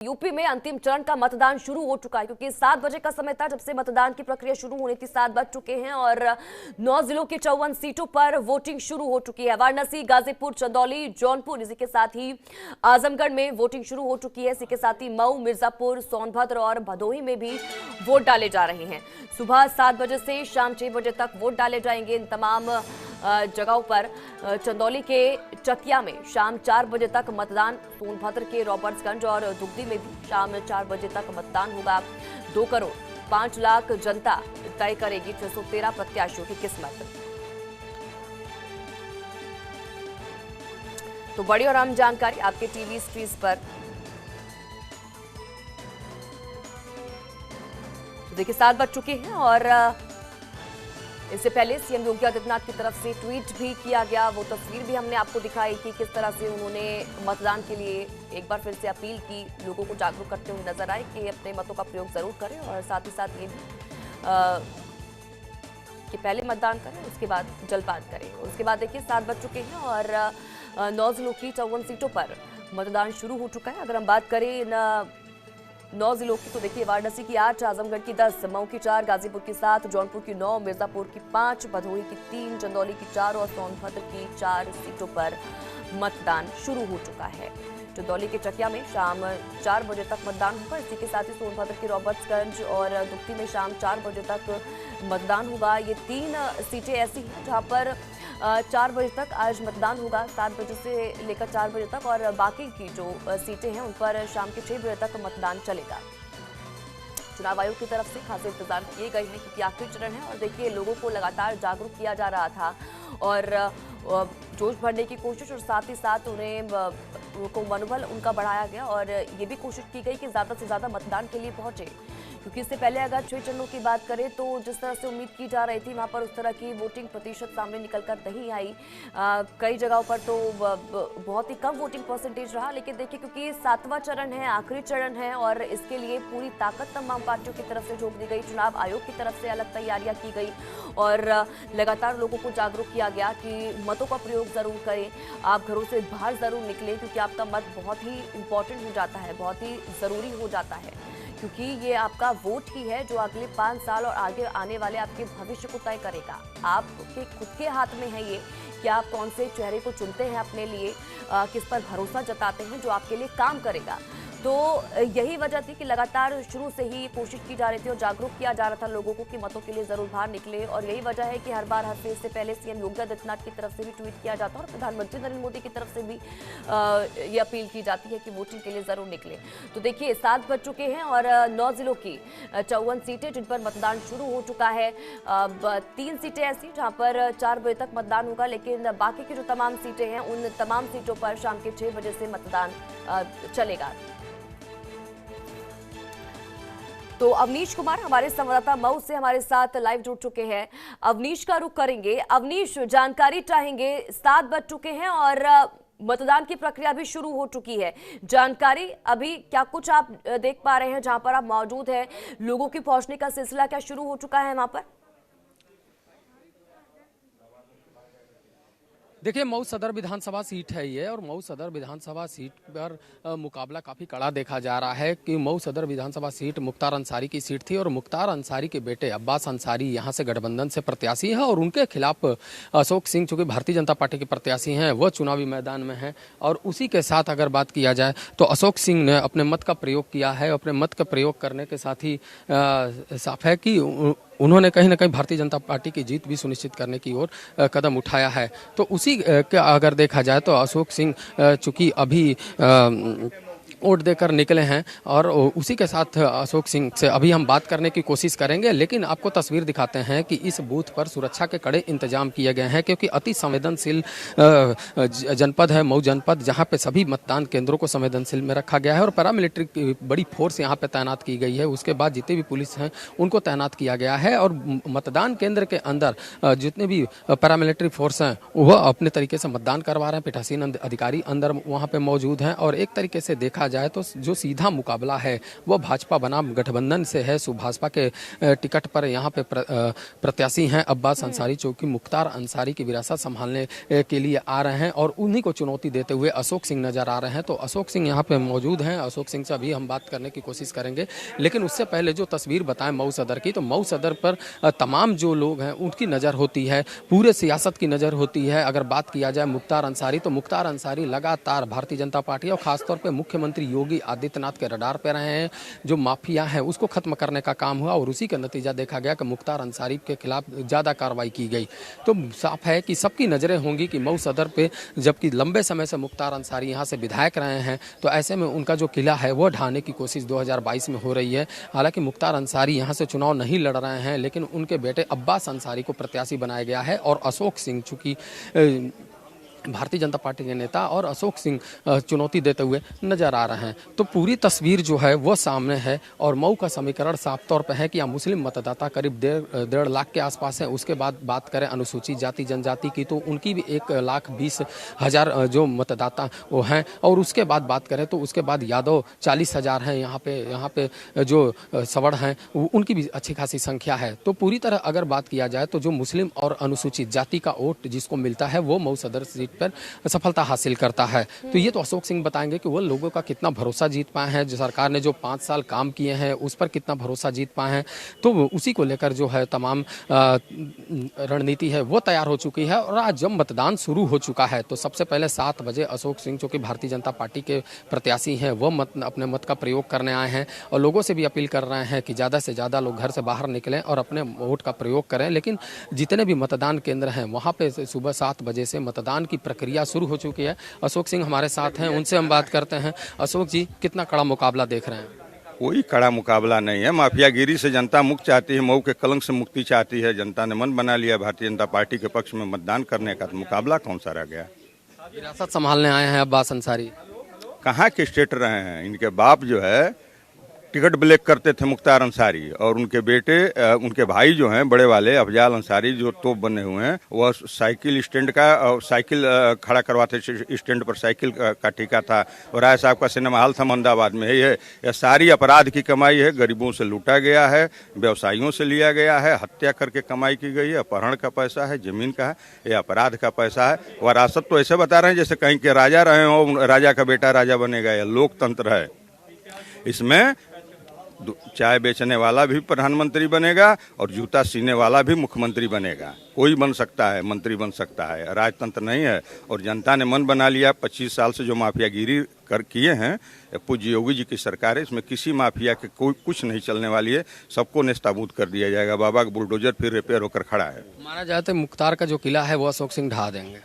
UP में अंतिम चरण का मतदान शुरू हो चुका है क्योंकि 7 बजे का समय था जब से मतदान की प्रक्रिया शुरू होनी थी। 7 बज चुके हैं और 9 जिलों की 54 सीटों पर वोटिंग शुरू हो चुकी है। वाराणसी, गाजीपुर, चंदौली, जौनपुर, इसी के साथ ही आजमगढ़ में वोटिंग शुरू हो चुकी है। इसी के साथ ही मऊ, मिर्जापुर, सोनभद्र और भदोही में भी वोट डाले जा रहे हैं। सुबह 7 बजे से शाम 6 बजे तक वोट डाले जाएंगे इन तमाम जगहों पर। चंदौली के चकिया में शाम 4 बजे तक मतदान, सोनभद्र के रॉबर्ट्सगंज और दुगदी में भी शाम 4 बजे तक मतदान होगा। 2 करोड़ 5 लाख जनता तय करेगी 613 प्रत्याशियों की किस्मत। तो बड़ी और अहम जानकारी आपके टीवी स्क्रीन पर। देखिए 7 बज चुके हैं और इससे पहले सीएम योगी आदित्यनाथ की तरफ से ट्वीट भी किया गया। वो तस्वीर भी हमने आपको दिखाई कि किस तरह से उन्होंने मतदान के लिए एक बार फिर से अपील की, लोगों को जागरूक करते हुए नजर आए कि अपने मतों का प्रयोग जरूर करें और साथ ही साथ ये भी कि पहले मतदान करें उसके बाद जलपान करें। उसके बाद देखिए 7 बज चुके हैं और 9 जिलों की 54 सीटों पर मतदान शुरू हो चुका है। अगर हम बात करें इन 9 जिलों की तो देखिए वाराणसी की 8, आजमगढ़ की 10, मऊ की 4, गाजीपुर की 7, जौनपुर की 9, मिर्जापुर की 5, भदोही की 3, चंदौली की 4 और सोनभद्र की 4 सीटों पर मतदान शुरू हो चुका है। चंदौली के चकिया में शाम 4 बजे तक मतदान होगा। इसी के साथ ही सोनभद्र के रॉबर्ट्सगंज और दुगदी में शाम 4 बजे तक मतदान होगा। ये 3 सीटें ऐसी हैं जहां पर 4 बजे तक आज मतदान होगा, 7 बजे से लेकर 4 बजे तक, और बाकी की जो सीटें हैं उन पर शाम के 6 बजे तक मतदान चलेगा। चुनाव आयोग की तरफ से खासे इंतजाम किए गए हैं क्योंकि आखिरी चरण है और देखिए लोगों को लगातार जागरूक किया जा रहा था और जोश भरने की कोशिश और साथ ही साथ उन्हें को मनोबल उनका बढ़ाया गया और ये भी कोशिश की गई कि ज़्यादा से ज़्यादा मतदान के लिए पहुंचे क्योंकि इससे पहले अगर 6 चरणों की बात करें तो जिस तरह से उम्मीद की जा रही थी वहां पर उस तरह की वोटिंग प्रतिशत सामने निकल कर नहीं आई। कई जगहों पर तो बहुत ही कम वोटिंग परसेंटेज रहा। लेकिन देखिए क्योंकि 7वां चरण है, आखिरी चरण है और इसके लिए पूरी ताकत तमाम पार्टियों की तरफ से झोंक दी गई। चुनाव आयोग की तरफ से अलग तैयारियां की गई और लगातार लोगों को जागरूक किया गया कि मतों का प्रयोग जरूर करें, आप घरों से बाहर जरूर निकलें क्योंकि आपका मत बहुत ही इंपॉर्टेंट हो जाता है, बहुत ही जरूरी हो जाता है क्योंकि ये आपका वोट ही है जो अगले 5 साल और आगे आने वाले आपके भविष्य को तय करेगा। आपके खुद के हाथ में है ये कि आप कौन से चेहरे को चुनते हैं अपने लिए, किस पर भरोसा जताते हैं जो आपके लिए काम करेगा। तो यही वजह थी कि लगातार शुरू से ही कोशिश की जा रही थी और जागरूक किया जा रहा था लोगों को कि मतों के लिए जरूर बाहर निकले और यही वजह है कि हर बार हर फेज से पहले सीएम योगी आदित्यनाथ की तरफ से भी ट्वीट किया जाता है और प्रधानमंत्री नरेंद्र मोदी की तरफ से भी ये अपील की जाती है कि वोटिंग के लिए जरूर निकले। तो देखिए 7 बज चुके हैं और 9 जिलों की 54 सीटें जिन पर मतदान शुरू हो चुका है। 3 सीटें ऐसी जहाँ पर 4 बजे तक मतदान होगा, लेकिन बाकी की जो तमाम सीटें हैं उन तमाम सीटों पर शाम के 6 बजे से मतदान चलेगा। तो अवनीश कुमार हमारे संवाददाता मऊ से हमारे साथ लाइव जुड़ चुके हैं। अवनीश का रुख करेंगे। अवनीश, जानकारी चाहेंगे, 7 बज चुके हैं और मतदान की प्रक्रिया भी शुरू हो चुकी है। जानकारी अभी क्या कुछ आप देख पा रहे हैं जहां पर आप मौजूद हैं, लोगों की पहुंचने का सिलसिला क्या शुरू हो चुका है वहां पर? देखिए मऊ सदर विधानसभा सीट है ये और मऊ सदर विधानसभा सीट पर मुकाबला काफ़ी कड़ा देखा जा रहा है कि मऊ सदर विधानसभा सीट मुख्तार अंसारी की सीट थी और मुख्तार अंसारी के बेटे अब्बास अंसारी यहां से गठबंधन से प्रत्याशी हैं और उनके खिलाफ अशोक सिंह चूँकि भारतीय जनता पार्टी के प्रत्याशी हैं वह चुनावी मैदान में हैं और उसी के साथ अगर बात किया जाए तो अशोक सिंह ने अपने मत का प्रयोग किया है। अपने मत का प्रयोग करने के साथ ही साफ है कि उन्होंने कहीं ना कहीं भारतीय जनता पार्टी की जीत भी सुनिश्चित करने की ओर कदम उठाया है। तो उसी का अगर देखा जाए तो अशोक सिंह चूंकि अभी वोट देकर निकले हैं और उसी के साथ अशोक सिंह से अभी हम बात करने की कोशिश करेंगे, लेकिन आपको तस्वीर दिखाते हैं कि इस बूथ पर सुरक्षा के कड़े इंतजाम किए गए हैं क्योंकि अति संवेदनशील जनपद है मऊ जनपद, जहां पे सभी मतदान केंद्रों को संवेदनशील में रखा गया है और पैरामिलिट्री की बड़ी फोर्स यहां पे तैनात की गई है। उसके बाद जितने भी पुलिस हैं उनको तैनात किया गया है और मतदान केंद्र के अंदर जितने भी पैरामिलिट्री फोर्स हैं वह अपने तरीके से मतदान करवा रहे हैं। पीठासीन अधिकारी अंदर वहाँ पे मौजूद हैं और एक तरीके से देखा जाए तो जो सीधा मुकाबला है वह भाजपा बनाम गठबंधन से है। सो भाजपा के टिकट पर यहाँ पे प्रत्याशी हैं अब्बास अंसारी, जो कि मुख्तार अंसारी की विरासत संभालने के लिए आ रहे हैं और उन्हीं को चुनौती देते हुए अशोक सिंह नजर आ रहे हैं। तो अशोक सिंह यहाँ पे मौजूद हैं, अशोक सिंह से अभी हम बात करने की कोशिश करेंगे, लेकिन उससे पहले जो तस्वीर बताएं मऊ सदर की, तो मऊ सदर पर तमाम जो लोग हैं उनकी नज़र होती है, पूरे सियासत की नज़र होती है। अगर बात किया जाए मुख्तार अंसारी, तो मुख्तार अंसारी लगातार भारतीय जनता पार्टी और खासतौर पर मुख्यमंत्री योगी आदित्यनाथ के रडार पर रहे हैं। जो माफिया है उसको खत्म करने का काम हुआ और उसी का नतीजा देखा गया कि मुख्तार अंसारी के खिलाफ ज़्यादा कार्रवाई की गई। तो साफ है कि सबकी नज़रें होंगी कि मऊ सदर पे, जबकि लंबे समय से मुख्तार अंसारी यहाँ से विधायक रहे हैं, तो ऐसे में उनका जो किला है वो ढाने की कोशिश 2022 में हो रही है। हालांकि मुख्तार अंसारी यहाँ से चुनाव नहीं लड़ रहे हैं, लेकिन उनके बेटे अब्बास अंसारी को प्रत्याशी बनाया गया है और अशोक सिंह, चूँकि भारतीय जनता पार्टी के नेता और अशोक सिंह चुनौती देते हुए नजर आ रहे हैं। तो पूरी तस्वीर जो है वो सामने है और मऊ का समीकरण साफ तौर पर है कि यहाँ मुस्लिम मतदाता करीब 1.5 लाख के आसपास है। उसके बाद बात करें अनुसूचित जाति जनजाति की, तो उनकी भी 1,20,000 जो मतदाता वो हैं, और उसके बाद बात करें तो उसके बाद यादव 40,000 हैं। यहाँ पे जो सवर्ण हैं उनकी भी अच्छी खासी संख्या है। तो पूरी तरह अगर बात किया जाए तो जो मुस्लिम और अनुसूचित जाति का वोट जिसको मिलता है वो मऊ सदर सीट पर सफलता हासिल करता है। तो ये तो अशोक सिंह बताएंगे कि वो लोगों का कितना भरोसा जीत पाए हैं, जो सरकार ने जो 5 साल काम किए हैं उस पर कितना भरोसा जीत पाए हैं। तो उसी को लेकर जो है तमाम रणनीति है वो तैयार हो चुकी है और आज जब मतदान शुरू हो चुका है तो सबसे पहले 7 बजे अशोक सिंह, जो कि भारतीय जनता पार्टी के प्रत्याशी हैं, वो अपने मत का प्रयोग करने आए हैं और लोगों से भी अपील कर रहे हैं कि ज़्यादा से ज़्यादा लोग घर से बाहर निकलें और अपने वोट का प्रयोग करें। लेकिन जितने भी मतदान केंद्र हैं वहाँ पे सुबह 7 बजे से मतदान की प्रक्रिया शुरू हो चुकी है। अशोक सिंह हमारे साथ हैं, उनसे हम बात करते हैं। अशोक जी, कितना कड़ा मुकाबला देख रहे हैं? कोई कड़ा मुकाबला नहीं है। माफियागिरी से जनता मुक्त चाहती है, मऊ के कलंक से मुक्ति चाहती है। जनता ने मन बना लिया भारतीय जनता पार्टी के पक्ष में मतदान करने का, तो मुकाबला कौन सा रह गया। विरासत संभालने आए हैं अब्बास अंसारी। कहाँ के स्टेट रहे हैं, इनके बाप जो है टिकट ब्लैक करते थे मुख्तार अंसारी, और उनके बेटे उनके भाई जो हैं बड़े वाले अफजाल अंसारी जो तोप बने हुए हैं, वह साइकिल स्टैंड का साइकिल खड़ा करवाते, स्टैंड पर साइकिल का ठेका था। और राय साहब का सिनेमा हॉल था अहमदाबाद में। यह सारी अपराध की कमाई है, गरीबों से लूटा गया है, व्यवसायियों से लिया गया है, हत्या करके कमाई की गई है। अपहरण का पैसा है, जमीन का है, यह अपराध का पैसा है। वरासत तो ऐसे बता रहे हैं जैसे कहीं के राजा रहे हो, राजा का बेटा राजा बनेगा। यह लोकतंत्र है। इसमें चाय बेचने वाला भी प्रधानमंत्री बनेगा और जूता सीने वाला भी मुख्यमंत्री बनेगा। कोई बन सकता है, मंत्री बन सकता है। राजतंत्र नहीं है। और जनता ने मन बना लिया। 25 साल से जो माफियागिरी किए हैं पूज्य योगी जी की सरकार है, इसमें किसी माफिया के कोई कुछ नहीं चलने वाली है। सबको नेस्ताबूद कर दिया जाएगा। बाबा का बुलडोजर फिर रिपेयर होकर खड़ा है। माना जाता है मुख्तार का जो किला है वो अशोक सिंह ढहा देंगे।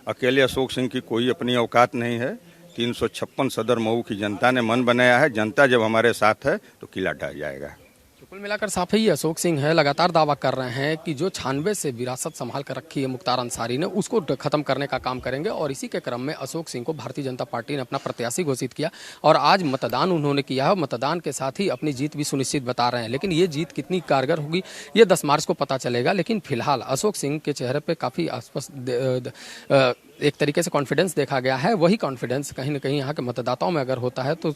अकेले अशोक सिंह की कोई अपनी औकात नहीं है। 356 सदर मऊ की जनता ने मन बनाया है। जनता जब हमारे साथ है तो किला ढह जाएगा। कुल मिलाकर साफ ही अशोक सिंह है, लगातार दावा कर रहे हैं कि जो 96 से विरासत संभाल कर रखी है मुख्तार अंसारी ने, उसको खत्म करने का काम करेंगे। और इसी के क्रम में अशोक सिंह को भारतीय जनता पार्टी ने अपना प्रत्याशी घोषित किया और आज मतदान उन्होंने किया है। मतदान के साथ ही अपनी जीत भी सुनिश्चित बता रहे हैं। लेकिन ये जीत कितनी कारगर होगी ये 10 मार्च को पता चलेगा। लेकिन फिलहाल अशोक सिंह के चेहरे पर काफ़ी एक तरीके से कॉन्फिडेंस देखा गया है। वही कॉन्फिडेंस कहीं ना कहीं यहाँ के मतदाताओं में अगर होता है तो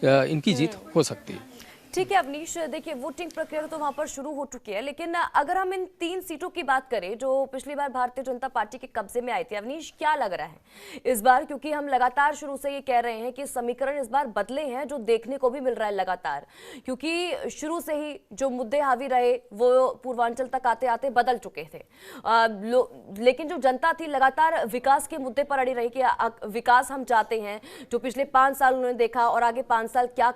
इनकी जीत हो सकती है। ठीक है अवनीश, देखिए वोटिंग प्रक्रिया तो वहां पर शुरू हो चुकी है, लेकिन अगर हम इन 3 सीटों की बात करें जो पिछली बार भारतीय जनता पार्टी के कब्जे में आई थी, अवनीश क्या लग रहा है इस बार? क्योंकि हम लगातार शुरू से ये कह रहे हैं कि समीकरण इस बार बदले हैं, जो देखने को भी मिल रहा है लगातार, क्योंकि शुरू से ही जो मुद्दे हावी रहे वो पूर्वांचल तक आते आते बदल चुके थे। लेकिन जो जनता थी लगातार विकास के मुद्दे पर अड़ी रही कि विकास हम चाहते हैं। जो पिछले 5 साल उन्होंने देखा और आगे 5 साल क्या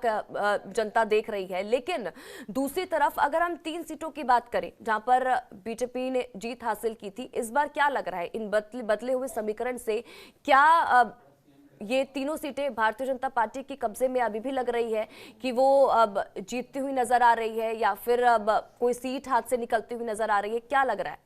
जनता देख रही है। लेकिन दूसरी तरफ अगर हम 3 सीटों की बात करें जहां पर बीजेपी ने जीत हासिल की थी, इस बार क्या लग रहा है इन बदले हुए समीकरण से? क्या ये तीनों सीटें भारतीय जनता पार्टी की कब्जे में अभी भी लग रही है कि वो अब जीतती हुई नजर आ रही है, या फिर अब कोई सीट हाथ से निकलती हुई नजर आ रही है? क्या लग रहा है?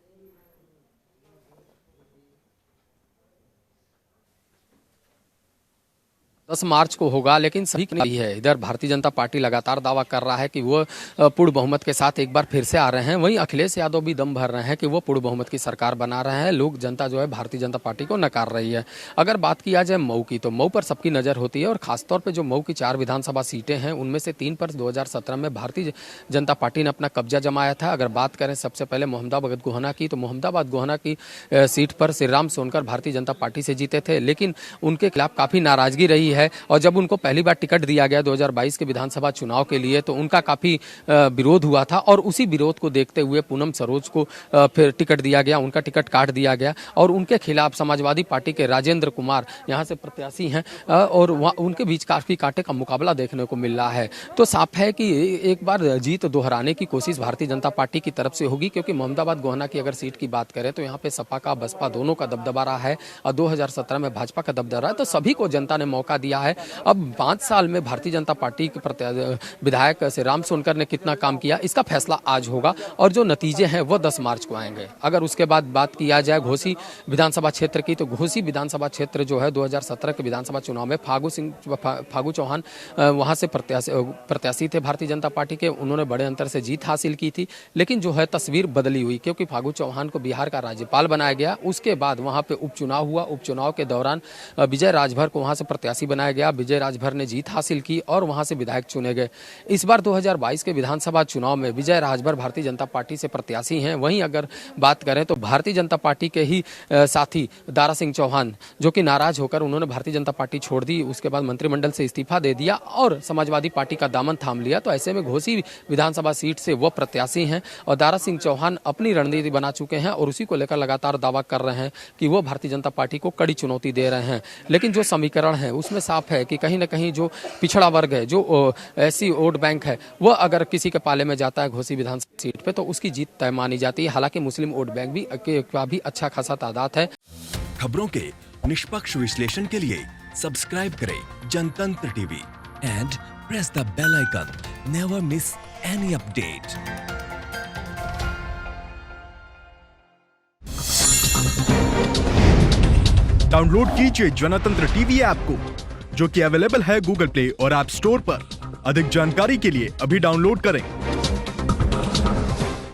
10 मार्च को होगा, लेकिन सभी की नहीं है। इधर भारतीय जनता पार्टी लगातार दावा कर रहा है कि वो पूर्ण बहुमत के साथ एक बार फिर से आ रहे हैं। वहीं अखिलेश यादव भी दम भर रहे हैं कि वो पूर्ण बहुमत की सरकार बना रहे हैं। लोक जनता जो है भारतीय जनता पार्टी को नकार रही है। अगर बात किया जाए मऊ की, तो मऊ पर सबकी नज़र होती है और खासतौर पर जो मऊ की 4 विधानसभा सीटें हैं, उनमें से 3 पर 2017 में भारतीय जनता पार्टी ने अपना कब्जा जमाया था। अगर बात करें सबसे पहले मोहम्मदाबाद गोहना की, तो मोहम्मदाबाद गोहना की सीट पर श्री राम सोनकर भारतीय जनता पार्टी से जीते थे, लेकिन उनके खिलाफ काफ़ी नाराजगी रही है। और जब उनको पहली बार टिकट दिया गया 2022 के विधानसभा चुनाव के लिए, तो उनका काफ़ी विरोध हुआ था और उसी विरोध को देखते हुए पूनम सरोज को फिर टिकट दिया गया, उनका टिकट काट दिया गया और उनके खिलाफ समाजवादी पार्टी के राजेंद्र कुमार यहाँ से प्रत्याशी हैं और उनके बीच काफ़ी कांटे का मुकाबला देखने को मिल रहा है। तो साफ है कि एक बार जीत दोहराने की कोशिश भारतीय जनता पार्टी की तरफ से होगी, क्योंकि मोहम्मदाबाद गोहना की अगर सीट की बात करें तो यहाँ पे सपा का, बसपा दोनों का दबदबा रहा है और 2017 में भाजपा का दबदबा रहा है। तो सभी को जनता ने मौका दिया है। अब 5 साल में भारतीय जनता पार्टी के विधायक श्री राम सोनकर ने कितना काम किया, इसका फैसला आज होगा और जो नतीजे हैं वो 10 मार्च को आएंगे। अगर उसके बाद बात किया जाए घोसी विधानसभा क्षेत्र की, तो घोसी विधानसभा क्षेत्र जो है 2017 के विधानसभा चुनाव में फागू चौहान वहाँ से प्रत्याशी थे भारतीय जनता पार्टी के। उन्होंने बड़े अंतर से जीत हासिल की थी, लेकिन जो है तस्वीर बदली हुई, क्योंकि फागू चौहान को बिहार का राज्यपाल बनाया गया। उसके बाद वहाँ पे उपचुनाव हुआ। उपचुनाव के दौरान विजय राजभर को वहाँ से प्रत्याशी बनाया गया। विजय राजभर ने जीत हासिल की और वहाँ से विधायक चुने गए। इस बार 2022 के विधानसभा चुनाव में विजय राजभर भारतीय जनता पार्टी से प्रत्याशी हैं। वहीं अगर बात करें तो भारतीय जनता पार्टी के ही साथी दारा सिंह चौहान, जो कि नाराज होकर उन्होंने भारतीय जनता पार्टी छोड़ दी, उसके बाद मंत्रिमंडल से इस्तीफा दे दिया और समाजवादी पार्टी का दामन थाम लिया। तो ऐसे में घोसी विधानसभा सीट से वो प्रत्याशी हैं और दारा सिंह चौहान अपनी रणनीति बना चुके हैं और उसी को लेकर लगातार दावा कर रहे हैं कि वो भारतीय जनता पार्टी को कड़ी चुनौती दे रहे हैं। लेकिन जो समीकरण है उसमें साफ है कि कहीं ना कहीं जो पिछड़ा वर्ग है, जो ऐसी वोट बैंक है, वो अगर किसी के पाले में जाता है घोसी विधानसभा सीट पे, तो उसकी जीत तय मानी जाती है। हालांकि मुस्लिम वोट बैंक का भी अच्छा खासा तादाद है। खबरों के निष्पक्ष विश्लेषण के लिए सब्सक्राइब करें Janatantra TV and press the bell icon. Never miss any update. Download कीजिए जनतंत्र टीवी ऐप को, जो कि अवेलेबल है गूगल प्ले और ऐप स्टोर पर। अधिक जानकारी के लिए अभी डाउनलोड करें।